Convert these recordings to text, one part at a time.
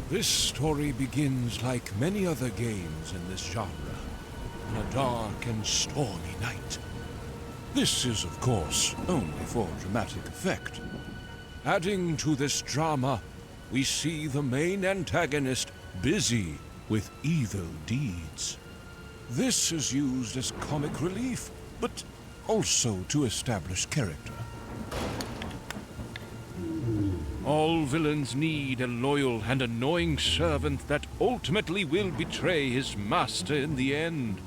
This story begins like many other games in this genre, on a dark and stormy night. This is, of course, only for dramatic effect. Adding to this drama, we see the main antagonist busy with evil deeds. This is used as comic relief, but also to establish character. All villains need a loyal and annoying servant that ultimately will betray his master in the end.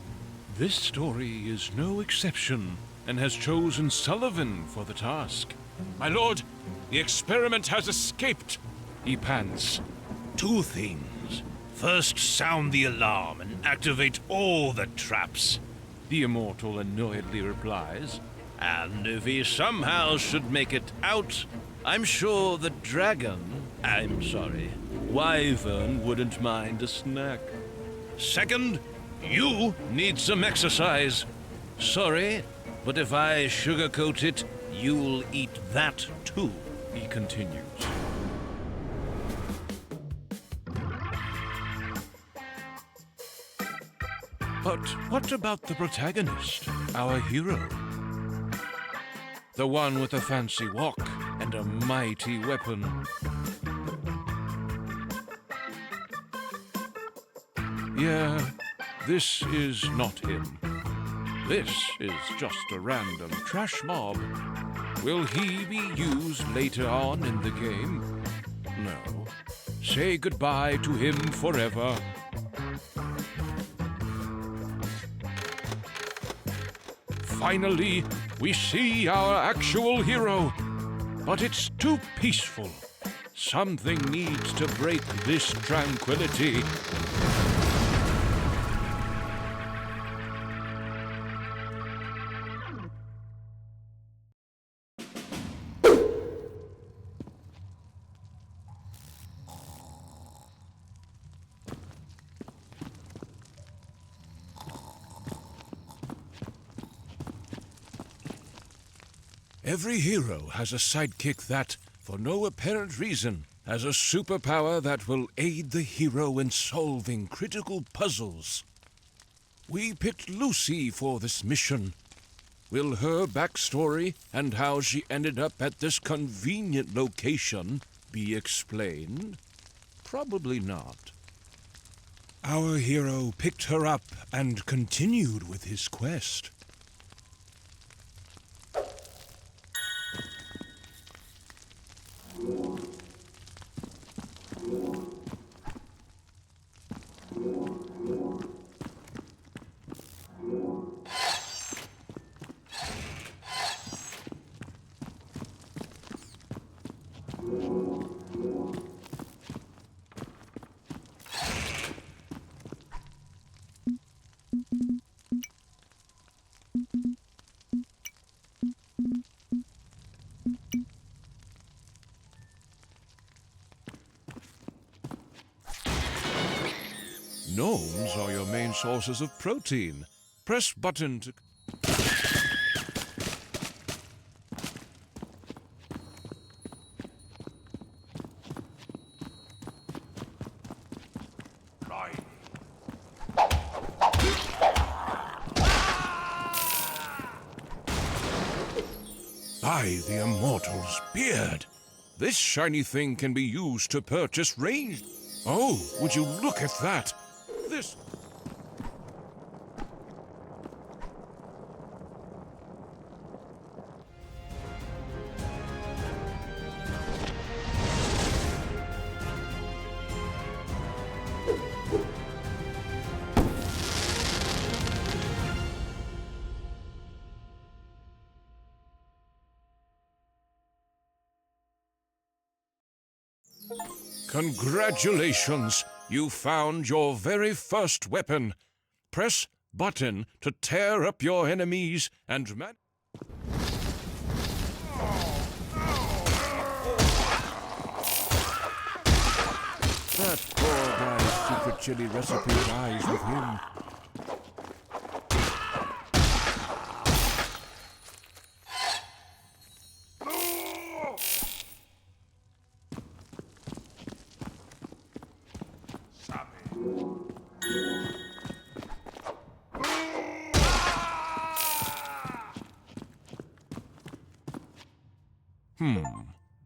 This story is no exception, and has chosen Sullivan for the task. My lord, the experiment has escaped, he pants. Two things. First, sound the alarm and activate all the traps, the immortal annoyedly replies. And if he somehow should make it out, I'm sure the wyvern wouldn't mind a snack. Second, you need some exercise. Sorry, but if I sugarcoat it, you'll eat that too, he continues. But what about the protagonist, our hero? The one with a fancy walk and a mighty weapon. Yeah, this is not him. This is just a random trash mob. Will he be used later on in the game? No. Say goodbye to him forever. Finally, we see our actual hero. But it's too peaceful. Something needs to break this tranquility. Every hero has a sidekick that, for no apparent reason, has a superpower that will aid the hero in solving critical puzzles. We picked Lucy for this mission. Will her backstory and how she ended up at this convenient location be explained? Probably not. Our hero picked her up and continued with his quest. Gnomes are your main sources of protein. Press button to... By the Immortal's beard! This shiny thing can be used to purchase ranged... Oh, would you look at that? This... Congratulations! You found your very first weapon. Press button to tear up your enemies and That poor guy's secret chili recipe dies with him.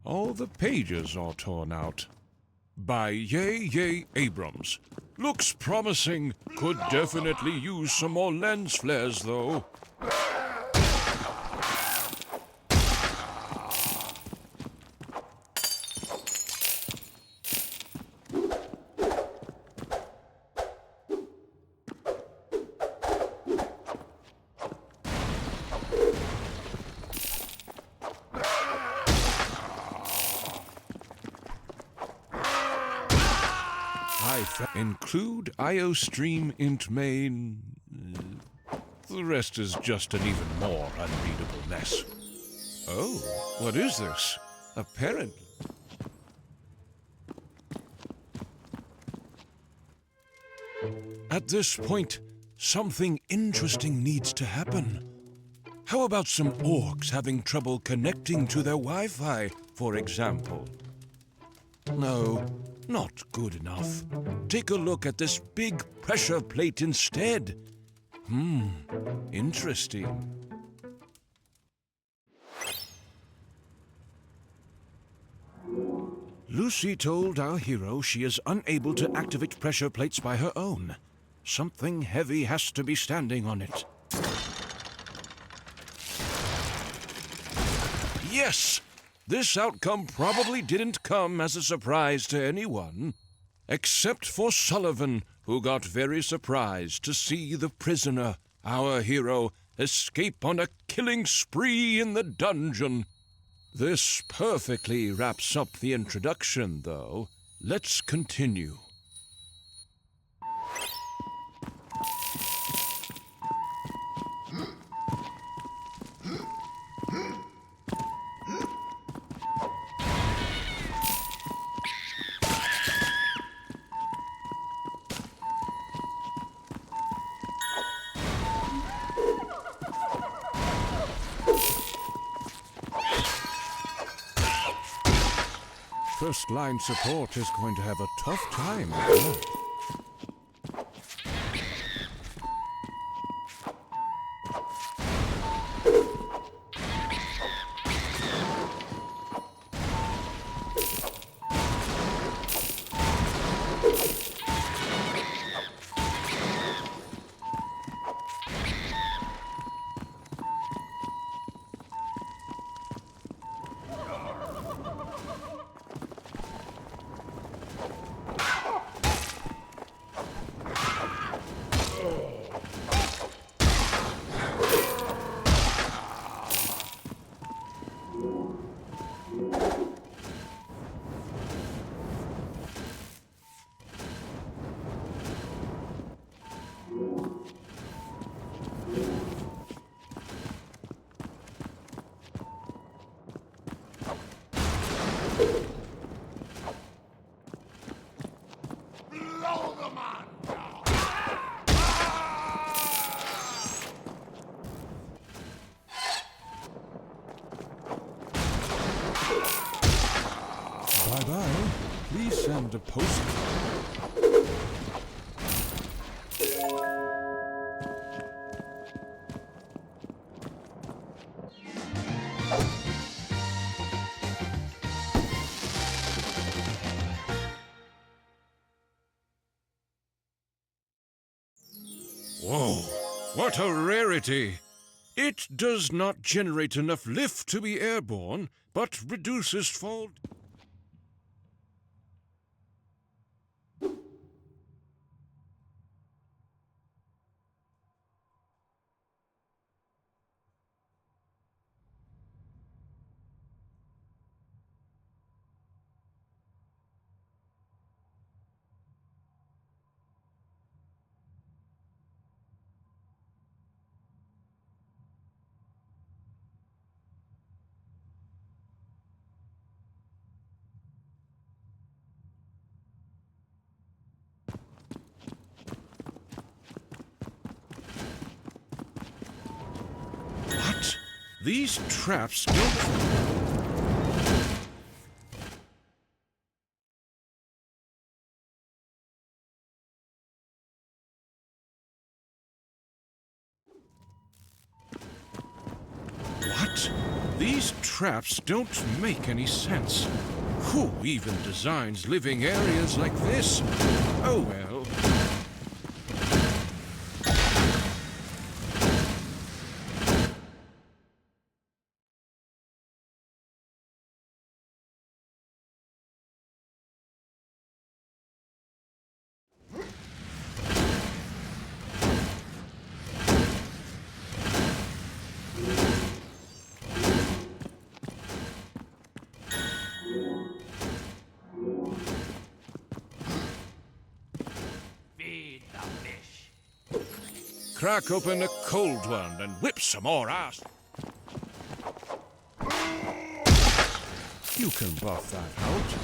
All the pages are torn out. By Yay Abrams. Looks promising. Could definitely use some more lens flares, though. Include IOStream int main. The rest is just an even more unreadable mess. Oh, what is this? Apparently. At this point, something interesting needs to happen. How about some orcs having trouble connecting to their Wi-Fi, for example? No, not good enough. Take a look at this big pressure plate instead. Interesting. Lucy told our hero she is unable to activate pressure plates by her own. Something heavy has to be standing on it. Yes! This outcome probably didn't come as a surprise to anyone, except for Sullivan, who got very surprised to see the prisoner, our hero, escape on a killing spree in the dungeon. This perfectly wraps up the introduction, though. Let's continue. First-line support is going to have a tough time. Bye-bye. Please send a postcard. Whoa, what a rarity! It does not generate enough lift to be airborne, but reduces fall... What? These traps don't... What? These traps don't make any sense. Who even designs living areas like this? Oh well. Crack open a cold one and whip some more ass. You can buff that out.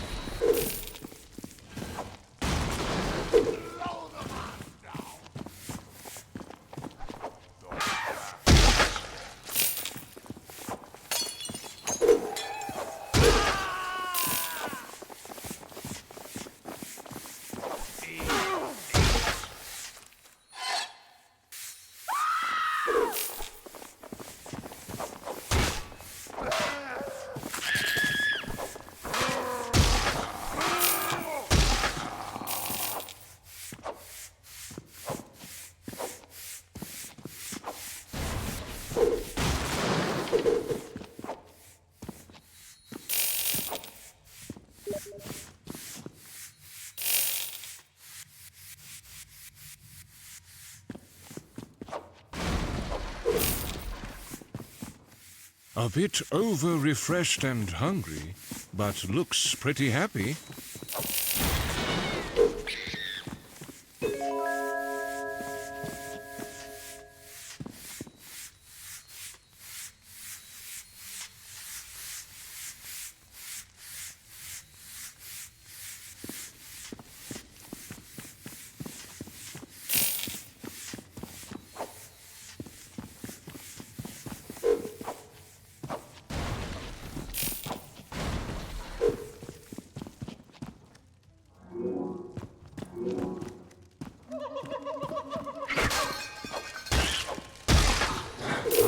A bit over-refreshed and hungry, but looks pretty happy.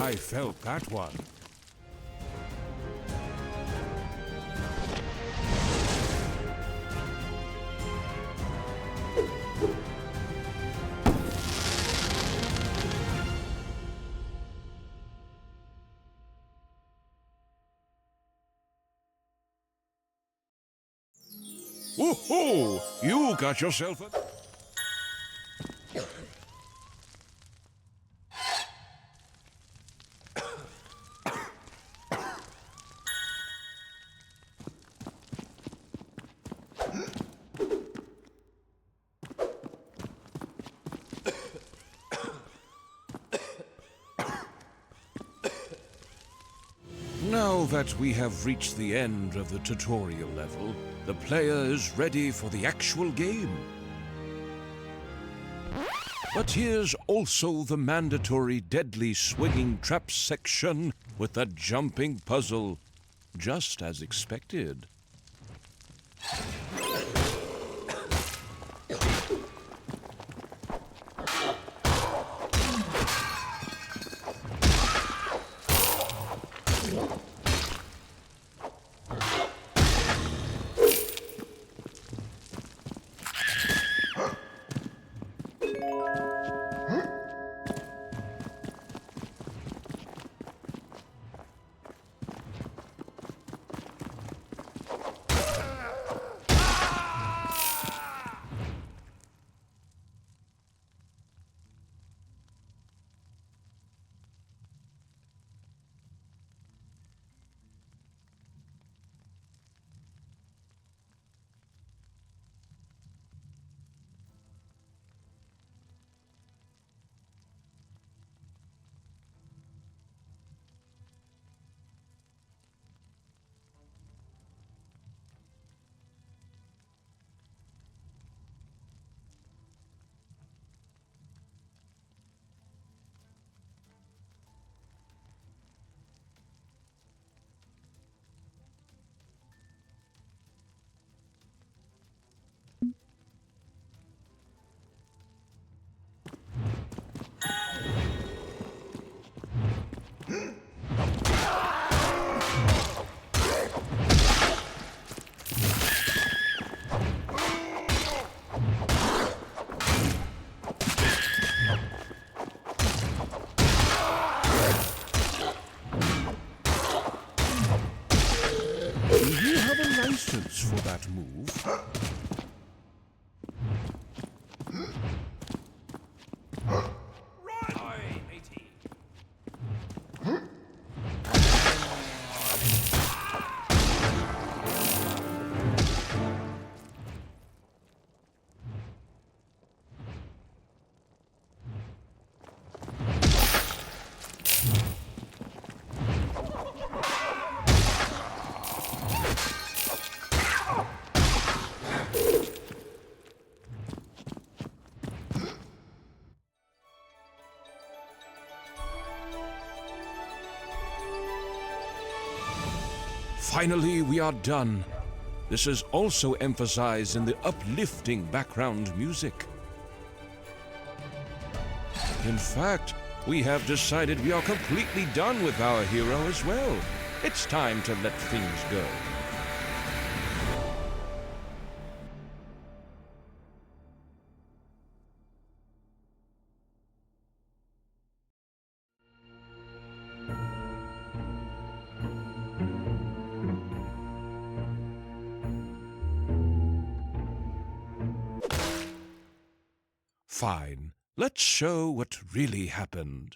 I felt that one. Woohoo! You got yourself a... Now that we have reached the end of the tutorial level, the player is ready for the actual game. But here's also the mandatory deadly swinging trap section with the jumping puzzle, just as expected. license for that move. Finally, we are done. This is also emphasized in the uplifting background music. In fact, we have decided we are completely done with our hero as well. It's time to let things go. Fine. Let's show what really happened.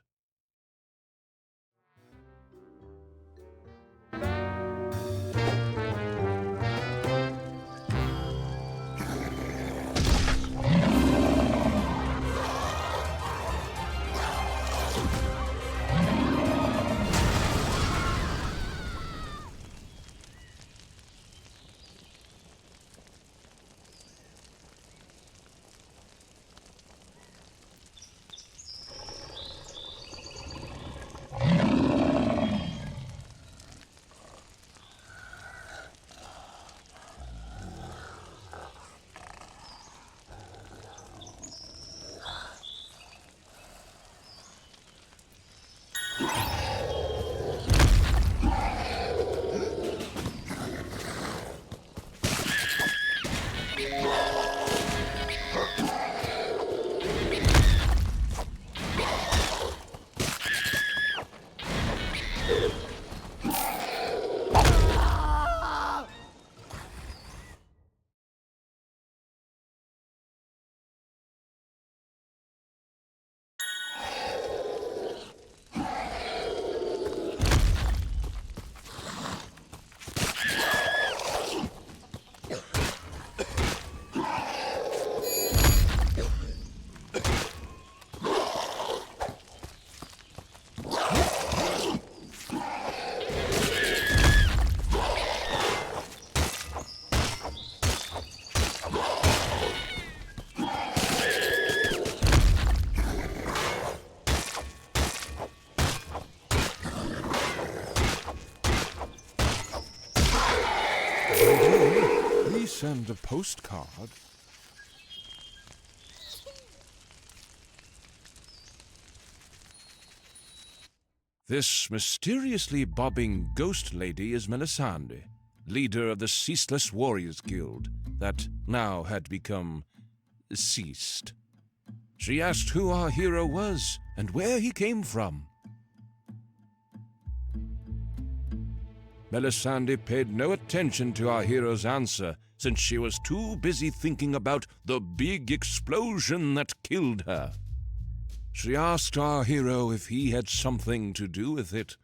Please send a postcard. This mysteriously bobbing ghost lady is Melisande, leader of the Ceaseless Warriors Guild that now had become ceased. She asked who our hero was and where he came from. Melisande paid no attention to our hero's answer, since she was too busy thinking about the big explosion that killed her. She asked our hero if he had something to do with it.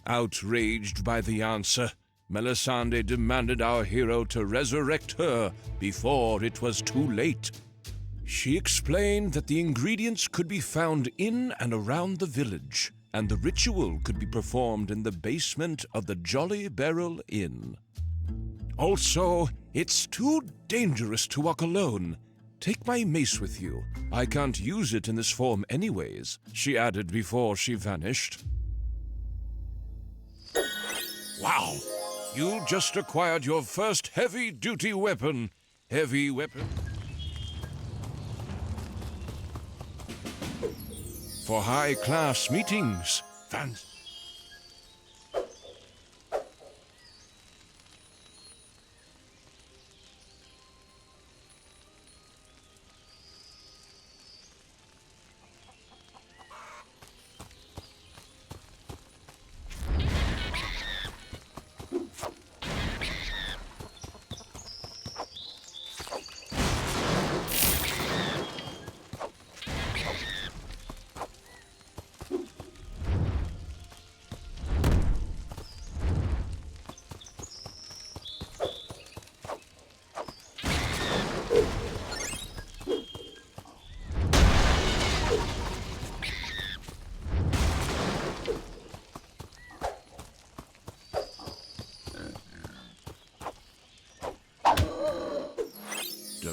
Outraged by the answer, Melisande demanded our hero to resurrect her before it was too late. She explained that the ingredients could be found in and around the village, and the ritual could be performed in the basement of the Jolly Barrel Inn. Also, it's too dangerous to walk alone. Take my mace with you. I can't use it in this form anyways, she added before she vanished. Wow! You just acquired your first heavy-duty weapon. Heavy weapon? For high-class meetings. Fancy.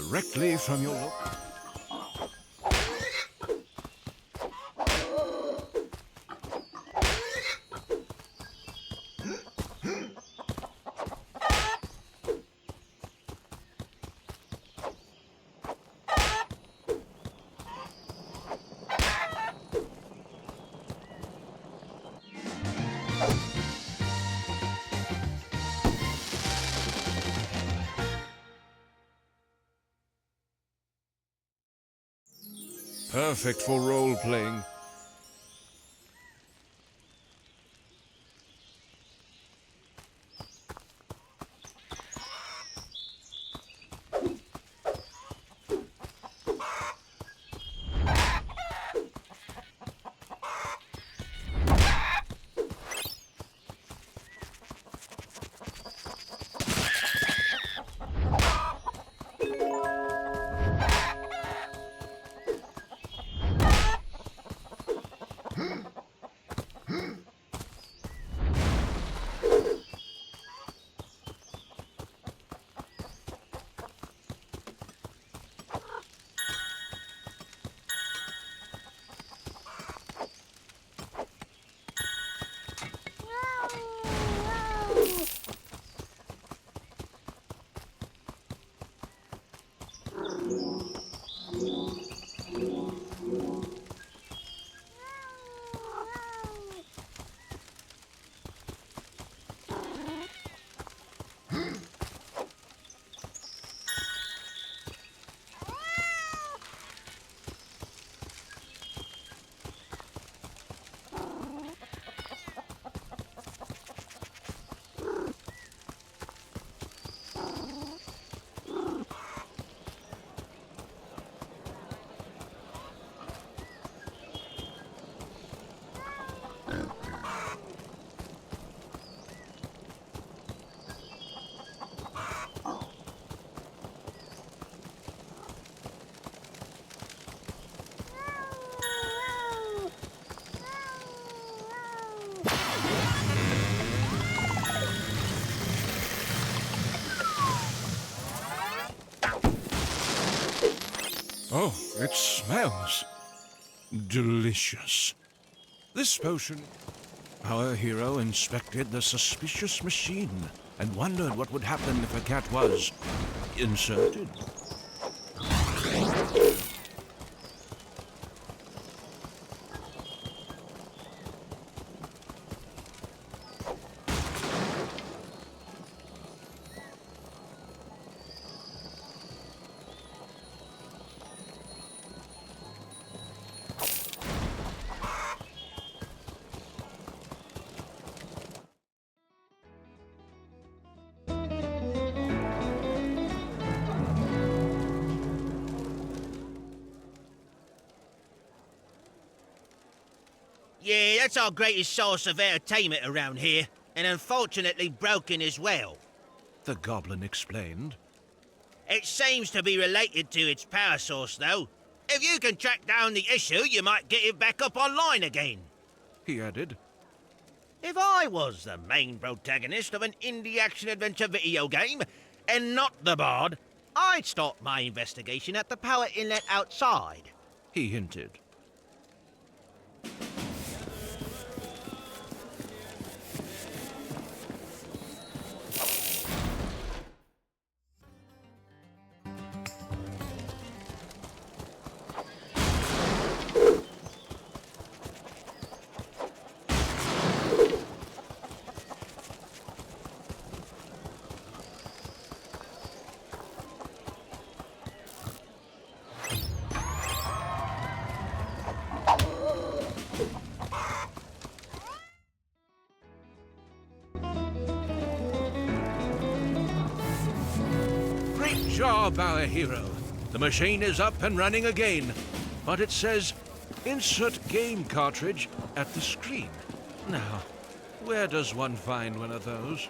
directly from your look. Perfect for role-playing. Oh, it smells delicious. This potion... Our hero inspected the suspicious machine and wondered what would happen if a cat was inserted. Yeah, that's our greatest source of entertainment around here, and unfortunately broken as well. The goblin explained. It seems to be related to its power source, though. If you can track down the issue, you might get it back up online again. He added. If I was the main protagonist of an indie action-adventure video game, and not the bard, I'd start my investigation at the power inlet outside. He hinted. Great job, our hero. The machine is up and running again, but it says, insert game cartridge at the screen. Now, where does one find one of those?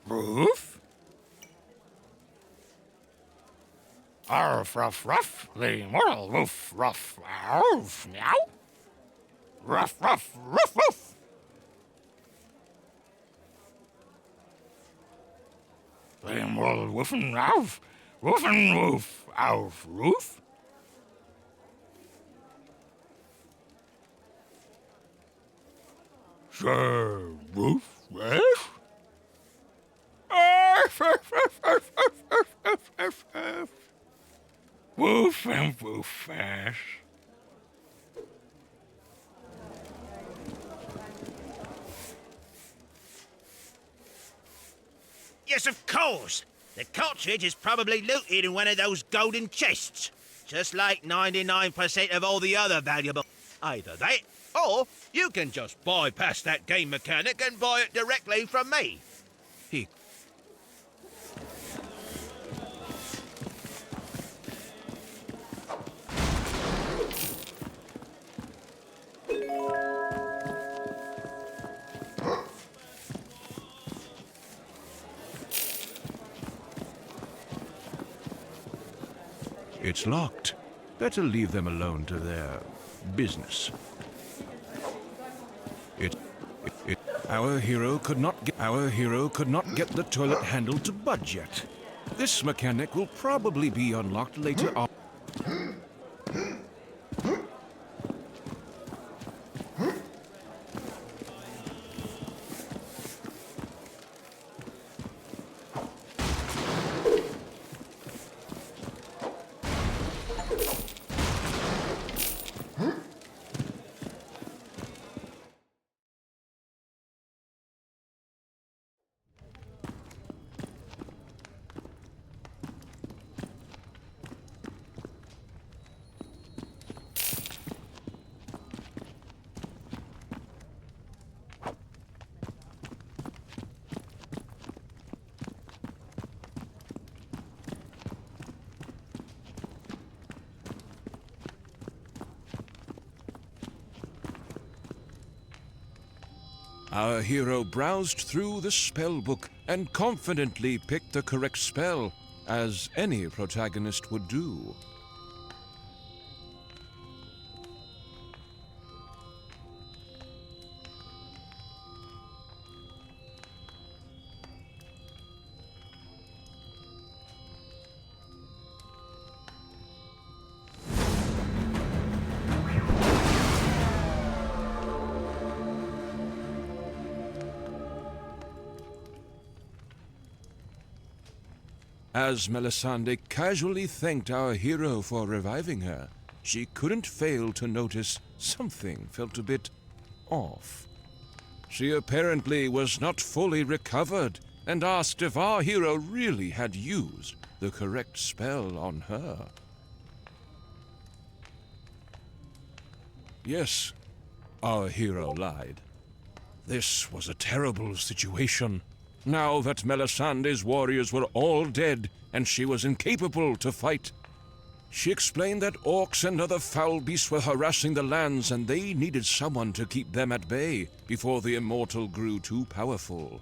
Roof? Arf, ruff, ruff, the moral woof, ruff, arf, meow. Ruff, ruff, ruff, ruff. the moral woof and woof, woof and woof, ouf, roof. Sir, woof, yes? Woof and woof ass. Yes, of course. The cartridge is probably looted in one of those golden chests. Just like 99% of all the other valuable. Either that, or you can just bypass that game mechanic and buy it directly from me. Here. It's locked. Better leave them alone to their business. Our hero could not get the toilet handle to budge yet. This mechanic will probably be unlocked later on. Our hero browsed through the spell book and confidently picked the correct spell, as any protagonist would do. As Melisande casually thanked our hero for reviving her, she couldn't fail to notice something felt a bit off. She apparently was not fully recovered and asked if our hero really had used the correct spell on her. Yes, our hero lied. This was a terrible situation. Now that Melisande's warriors were all dead and she was incapable to fight, she explained that orcs and other foul beasts were harassing the lands and they needed someone to keep them at bay before the immortal grew too powerful.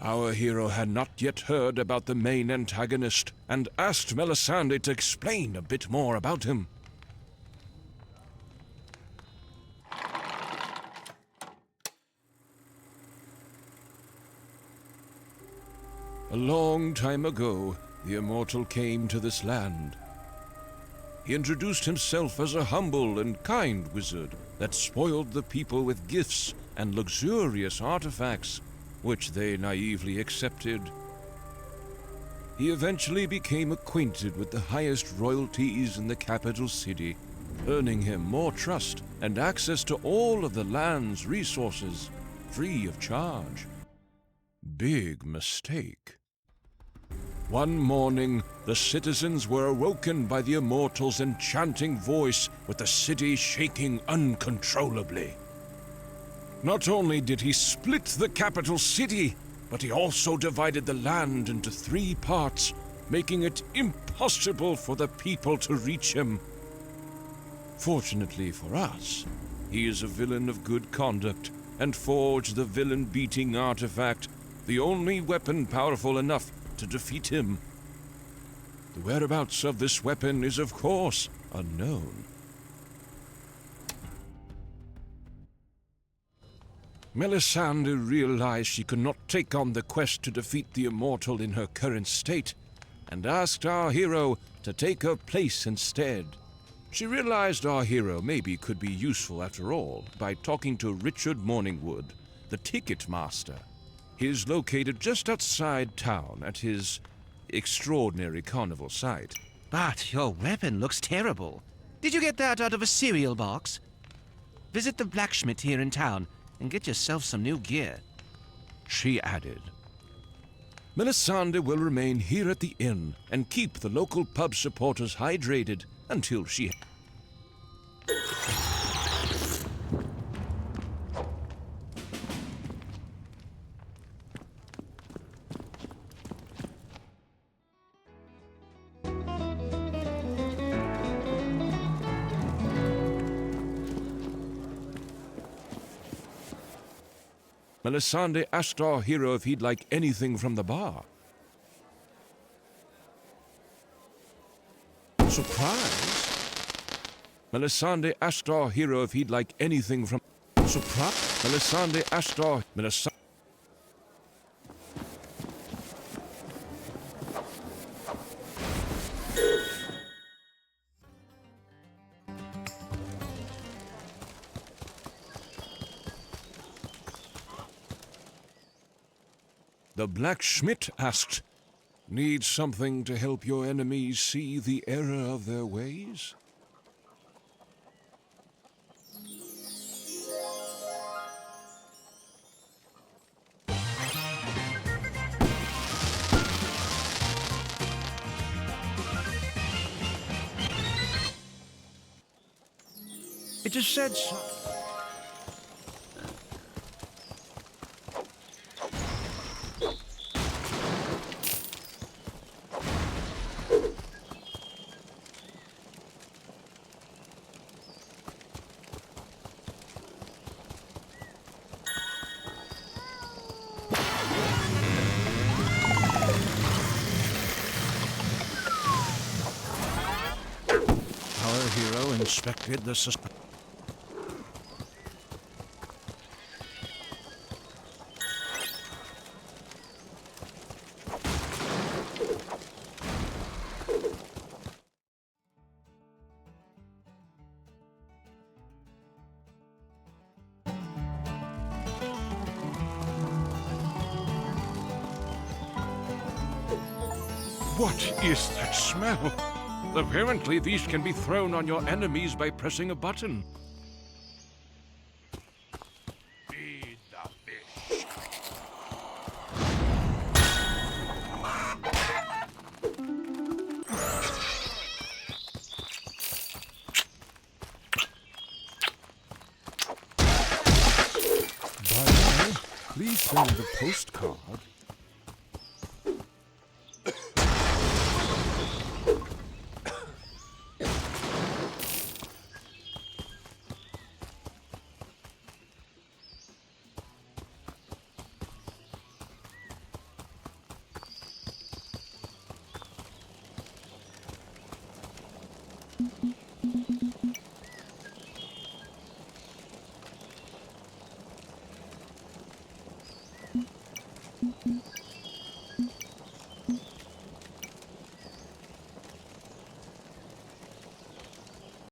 Our hero had not yet heard about the main antagonist and asked Melisande to explain a bit more about him. A long time ago, the immortal came to this land. He introduced himself as a humble and kind wizard that spoiled the people with gifts and luxurious artifacts, which they naively accepted. He eventually became acquainted with the highest royalties in the capital city, earning him more trust and access to all of the land's resources, free of charge. Big mistake. One morning, the citizens were awoken by the immortal's enchanting voice, with the city shaking uncontrollably. Not only did he split the capital city, but he also divided the land into 3 parts, making it impossible for the people to reach him. Fortunately for us, he is a villain of good conduct and forged the villain-beating artifact, the only weapon powerful enough to defeat him. The whereabouts of this weapon is, of course, unknown. Melisande realized she could not take on the quest to defeat the immortal in her current state, and asked our hero to take her place instead. She realized our hero maybe could be useful after all by talking to Richard Morningwood, the ticket master. He is located just outside town at his extraordinary carnival site. But your weapon looks terrible. Did you get that out of a cereal box? Visit the blacksmith here in town and get yourself some new gear. She added, Melisande will remain here at the inn and keep the local pub supporters hydrated until she... Melisande asked our hero if he'd like anything from the bar. Surprise! Melisande asked our hero if he'd like anything from... Surprise! Melisande asked our... The blacksmith asked, Need something to help your enemies see the error of their ways? It is said so. Our hero inspected the system. What is that smell? Apparently, these can be thrown on your enemies by pressing a button. Feed the fish. By the way, please send the postcard.